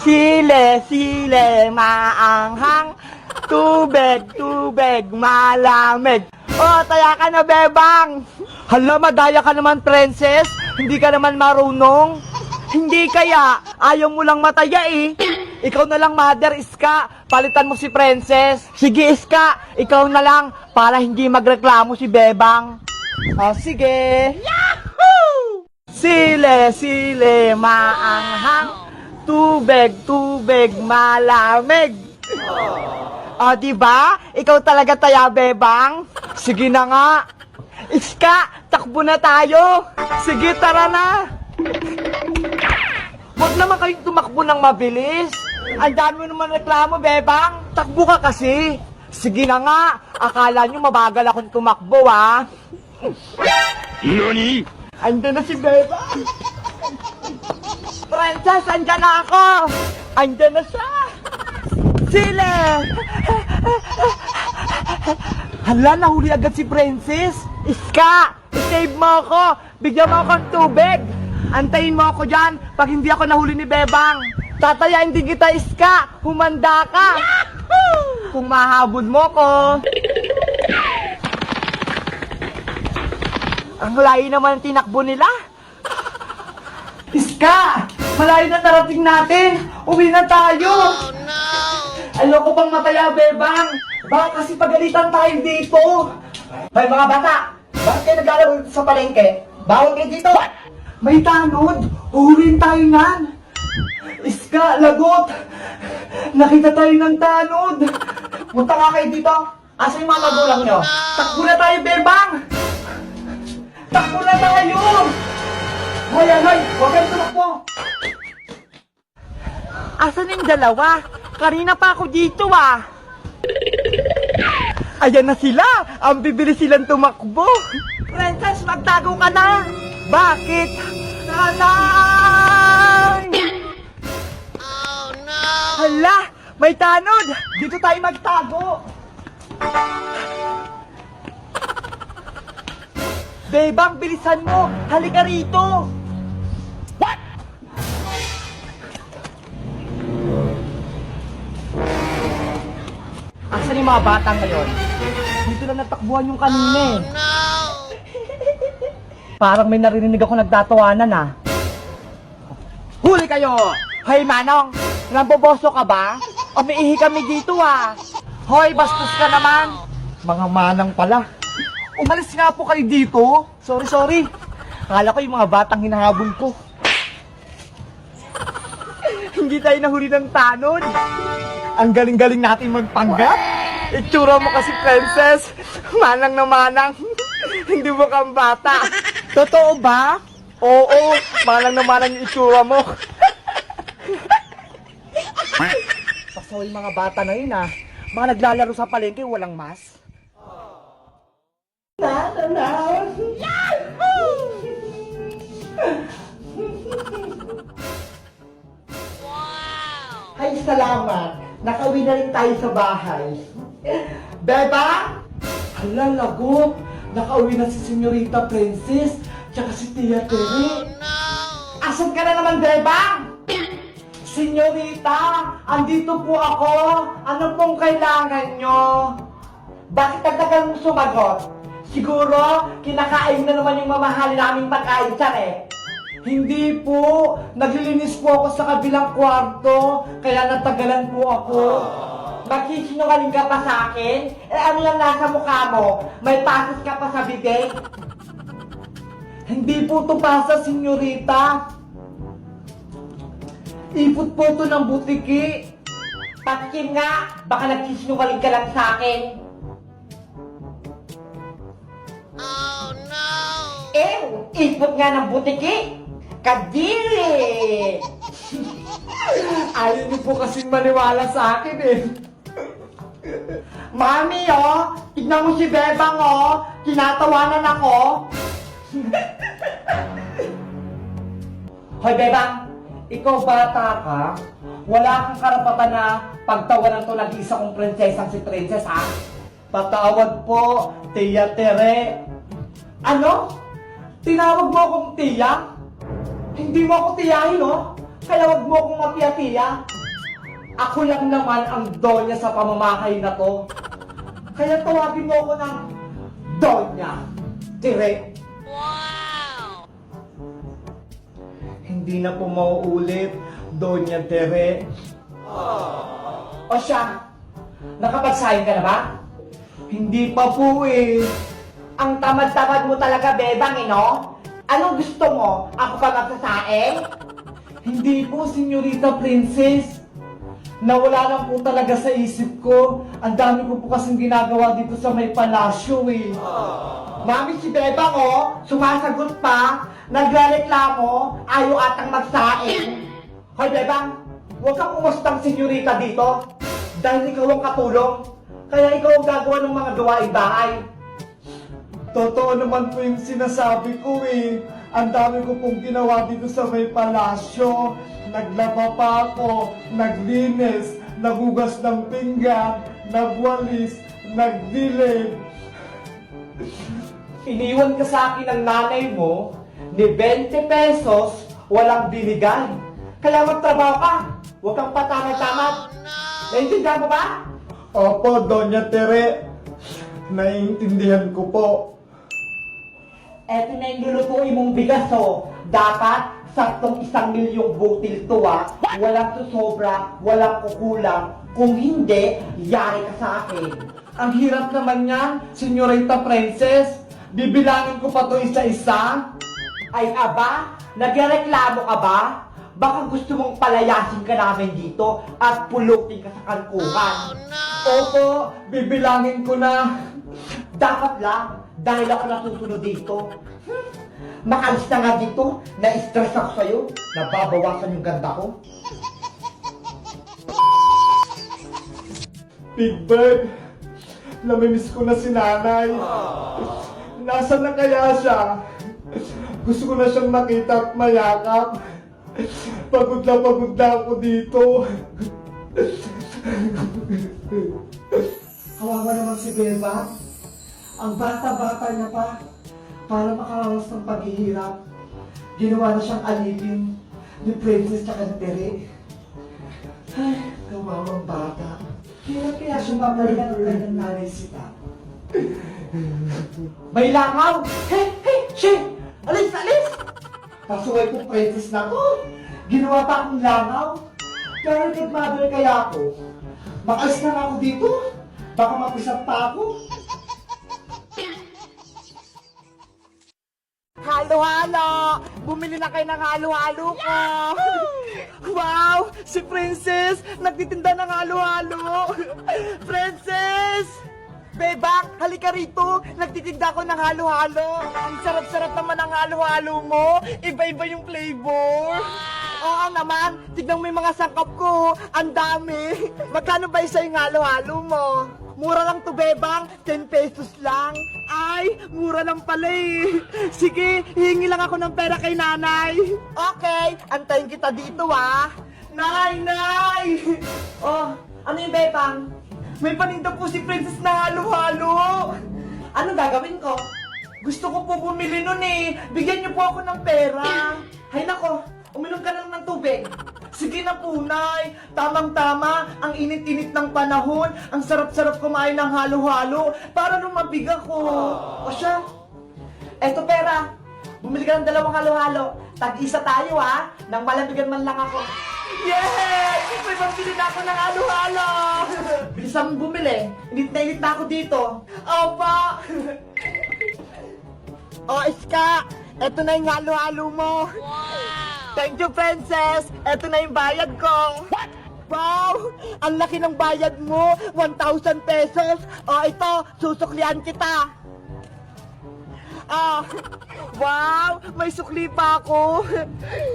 Sile, sile, maanghang. Tubig, tubig, malamig. Oh, taya ka na, bebang. Hala, madaya ka naman, princess. Hindi ka naman marunong. Hindi kaya, ayaw mo lang mataya eh. Ikaw na lang, mother, Iska. Palitan mo si princess. Sige, Iska, ikaw na lang para hindi magreklamo si bebang. Oh, sige. Yahoo! Sile, sile, maanghang. Tubig, tubig, malamig. O, diba? Ikaw talaga taya, bebang. Sige na nga. Iska, takbo na tayo. Sige, tara na. Huwag naman kayong tumakbo ng mabilis. Ang dami mo naman reklamo, bebang. Takbo ka kasi. Sige na nga. Akala nyo mabagal akong tumakbo, ha? NANI?! Andun na si bebang. Princess, andyan na ako. Andyan na siya. Sile! Hala, nahuli agad si princess. Iska, save mo ako. Bigyan mo ako ng tubig. Antayin mo ako dyan pag hindi ako nahuli ni bebang. Tatayain din kita, Iska. Humanda ka. Yahoo! Kung mahabol mo ko. Ang layo naman ang tinakbo nila. Iska! Malayo na narating natin! Uwi na tayo! Oh, no! Ayoko pang mataya, bebang! Baka kasi pagalitan tayo dito! May mga bata! Bakit kayo naglalaro dito sa palengke? Bawal kayo dito! May tanod! Uhulihin tayo nan! Iska, lagot! Nakita tayo ng tanod! Punta nga kayo dito! Asa yung mga magulang nyo? Takbo na tayo, bebang! Takbo na tayo! Hoy, hoy! Huwag kayong tumakbo! Asan yung dalawa? Kanina pa ako dito, ah! Ayan na sila! Ang bibilis silang tumakbo! Princess, magtago ka na! Bakit? Nanay! Oh, no! Hala! May tanod! Dito tayo magtago! Bebang, bilisan mo! Halika rito! What? Asan yung mga batang ngayon? Dito lang natakbuhan yung kanina eh. Oh, no! Parang may narinig ako nagtatawanan ah. Huli kayo! Hoy Manong! Namboboso ka ba? Umiihi kami dito ah! Hoy, bastos ka naman! Mga manang pala! Umalis nga po kayo dito! Sorry! Akala ko yung mga batang hinahabol ko. Hindi tayo nahuli ng tanod! Ang galing-galing natin magpanggap! Itsura mo kasi, princess! Manang na manang! Hindi mo kang bata! Totoo ba? Oo! Manang na manang yung itsura mo! Paso yung mga bata na yun ah! Mga naglalaro sa palengke, walang mas. Yahoo! Wow! Ay, salamat! Nakauwi na rin tayo sa bahay. Beba! Hala, lagot! Nakauwi na si Senyorita Princess, tsaka si Tia Tere. Oh, no! Asan ka na naman, Beba? Senyorita, andito po ako. Ano pong kailangan nyo? Bakit nagtagal mong sumagot? Siguro, kinakain na naman yung mamahalin naming pagkain dyan eh. Hindi po, naglilinis po ako sa kabilang kwarto, kaya natagalan po ako. Magsisinungaling ka pa sa akin? Eh ano yung nasa mukha mo? May pasas ka pa sa bibig? Hindi po to pasas, senyorita. Ipot po to ng butiki. Patkin nga, baka nagsisinungaling ka lang sa akin. Oh no! Ipot nga ng butiki. Kadiri! Ayaw niyo po kasing maniwala sa akin eh. Mami, oh! Tignan mo si Bebang, oh! Tinatawanan ako! Hoy, Bebang! Ikaw bata ka? Wala kang karapatan na pagtawanan to nag-isa kong prinsesang si Princess, ha? Patawad po, Tia Tere. Ano? Tinawag mo akong Tia? Hindi mo ako tiyahin, oh? Kaya wag mo akong mapiya-piya. Ako lang naman ang donya sa pamamahay na to. Kaya tawagin mo ako ng Donya Tere. Wow! Hindi na po mauulit, Donya Tere. O siya, nakapagsahin ka na ba? Hindi pa po eh. Ang tamad-tamad mo talaga, bebang, no? Anong gusto mo? Ako pa magsasaing? Hindi po, Senyorita Princess. Nawala lang po talaga sa isip ko. Ang dami ko po kasing ginagawa dito sa may palasyo eh. Mami, si Bebang sumasagot pa, nagrereklamo, ayaw atang magsaing. Hoy Bebang, huwag kang umustang senyorita dito. Dahil ikaw ang katulong, kaya ikaw ang gagawa ng mga gawaing bahay. Totoo naman po yung sinasabi ko eh. Ang dami ko pong ginawa dito sa may palasyo. Naglaba pa ako, naglinis, nagugas ng pinggan, nagwalis, nagdilig. Iniwan ka sa akin ng nanay mo ni 20 pesos, walang binigay. Kaya magtrabaho ka, huwag kang patamad-tamad. Naiintindihan mo ba? Opo, Donya Tere. Naiintindihan ko po. Eto na yung lulutuin mong bigas Dapat saktong 1 milyong butil to Walang susobra, walang kukulang. Kung hindi, yari ka sa akin. Ang hirap naman yan, Senyorita Princess. Bibilangin ko pa to isa-isa. Ay aba, nagreklamo ka ba? Baka gusto mong palayasin ka namin dito at pulutin ka sa kankuhan. Opo, bibilangin ko na. Dapat lang, dahil ako natutunod dito. Makalis na nga dito, na-stress ako sa'yo, nababawasan yung ganda ko. Big Bird, namimiss ko na si nanay. Nasaan na kaya siya? Gusto ko na siyang makita at mayakap. Pagod na ako dito. Kawawa naman si Beba. Ang bata-bata niya pa. Para makarawas ng paghihirap. Ginawa na siyang alipin ni Princess tsaka ni Tere. Ay, kawawang bata. Kaya siya babalikan ng kanyang nanay sita. May langaw! Hey! Shit! Alis! Pasuway ko Princess na to. Ginawa pa akong langaw. Kaya nagmother kaya ako. Makalis na ako dito. Baka mapisap pa ako. Halo-halo! Bumili na kayo ng halo-halo ko! Wow! Si Princess! Nagtitinda ng halo-halo! Princess! Bebang, halika rito! Nagtitinda ko ng halo-halo! Ang sarap-sarap naman ng halo-halo mo! Iba-iba yung flavor! Oo naman! Tignan mo yung mga sangkap ko! Ang dami! Magkano ba isa yung halo-halo mo? Mura lang to, Bebang. 10 pesos lang. Ay, mura lang pala eh. Sige, hihingi lang ako ng pera kay nanay. Okay, antayin kita dito Nay! Oh, ano yung Bebang? May paninda po si Princess na halo-halo. Anong gagawin ko? Gusto ko po bumili nun eh. Bigyan niyo po ako ng pera. Hay nako, uminom ka na lang ng tubig. Sige na po, Nay. Tamang-tama, ang init-init ng panahon, ang sarap-sarap kumain ng halo-halo para lumabig ako. O siya, eto pera. Bumili ka ng 2 halo-halo. Tag-isa tayo nang malamigan man lang ako. Yay! May pambili na ako ng halo-halo. Bilisan mong bumili. Init na ako dito. Opa! O, Iska, eto na yung halo-halo mo. Thank you, Princess! Eto na yung bayad ko! What? Wow! Ang laki ng bayad mo! 1,000 pesos! O ito, susuklian kita! Wow! May sukli pa ako!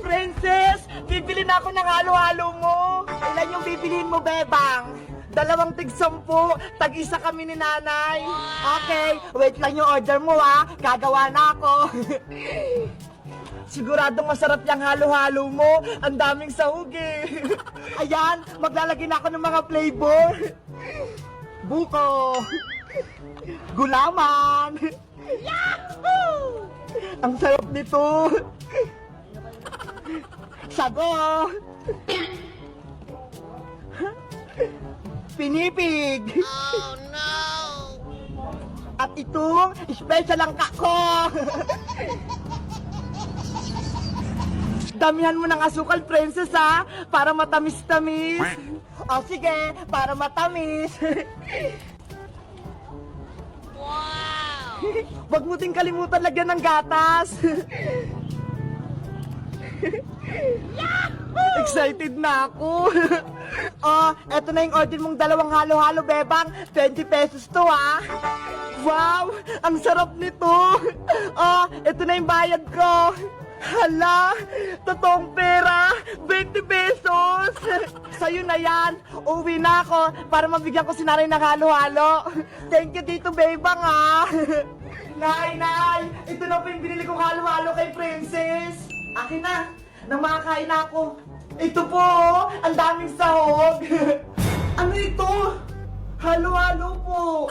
Princess! Bibili na ako ng halo-halo mo! Ilan yung bibiliin mo, Bebang? 2 tig-10, tag-isa kami ni nanay! Okay, wait lang yung order mo Gagawa na ako! Siguradong masarap yung halo-halo mo. Ang daming sahog Ayan, maglalagay na ako ng mga flavor. Buko. Gulaman. Yahoo! Ang sarap nito. Sago! Pinipig! Oh no! At itong special ang kako! Damihan mo ng asukal, princess, ha? Para matamis-tamis. O sige, para matamis. Wow! Wag mo din kalimutan lagyan ng gatas. Excited na ako. Eto na yung order mong dalawang halo-halo, bebang. 20 pesos to, ha? Wow, ang sarap nito. Eto na yung bayad ko. Hala, totoong pera, 20 pesos. Sa'yo na yan. Uwi na ako para mabigyan ko si nanay ng halo-halo. Thank you dito, bebang, ha. Nay, ito na po yung binili kong halo-halo kay Princess. Akin na, nang makakain na ako. Ito po, ang daming sahog. Ano ito? Halo-halo po.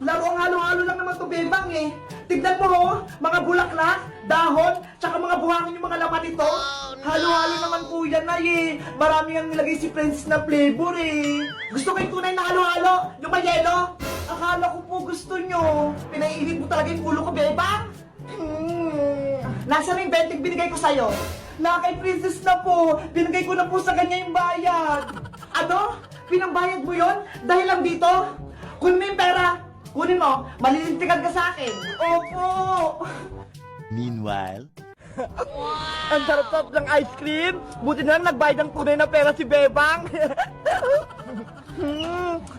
Larong halo-halo lang naman to, bebang, eh. Tignan mo, oh, mga bulaklak, dahon, tsaka mga buhangin yung mga laman nito. Oh, no. Halo-halo naman po yan, ay, eh. Marami ang nilagay si Princess na flavor, eh. Gusto ko yung tunay na halo-halo, yung may yelo. Akala ko po gusto nyo. Pinaiinit mo talaga yung ulo ko, bebang. Nasaan na yung 20 binigay ko sa'yo? Na kay Princess na po. Binigay ko na po sa kanya yung bayad. Ano? Pinambayad mo yon? Dahil lang dito? Kunin mo yung pera. Kunin mo. Malilintikan ka sa akin. Opo. Meanwhile, Ang sarap-sarap ng ice cream. Buti na lang nagbayad ng tunay na pera si Bebang.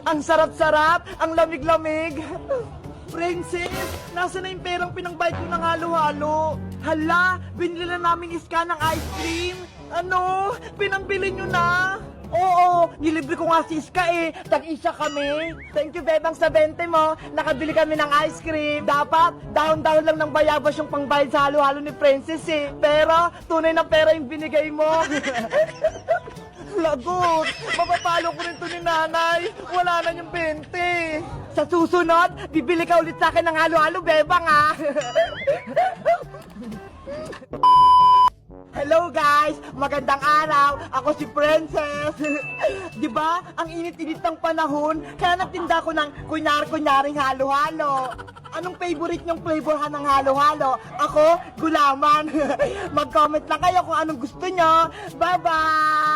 Ang sarap-sarap. Ang lamig-lamig. Princess, nasa na yung perang pinangbayad ko ng halo-halo? Hala, binili na namin iska ng ice cream. Ano? Pinambili nyo na? Oo, nilibre ko nga si Iska, eh. Tag-isa kami. Thank you, Bebang, sa 20 mo. Nakabili kami ng ice cream. Dapat, down-down lang ng bayabas yung pangbayad sa halo-halo ni Princess, eh. Pero, tunay na pera yung binigay mo. Lagot! Mapapalo ko rin to ni nanay. Wala na yung 20. Sa susunod, bibili ka ulit sa akin ng halo-halo, Bebang, ah. Hello guys! Magandang araw! Ako si Princess! Di ba? Ang init-init ng panahon, kaya nagtinda ko ng kunyari-kunyaring halo-halo. Anong favorite niyong flavorhan ng halo-halo? Ako, gulaman. Mag-comment lang kayo kung anong gusto niyo. Bye-bye!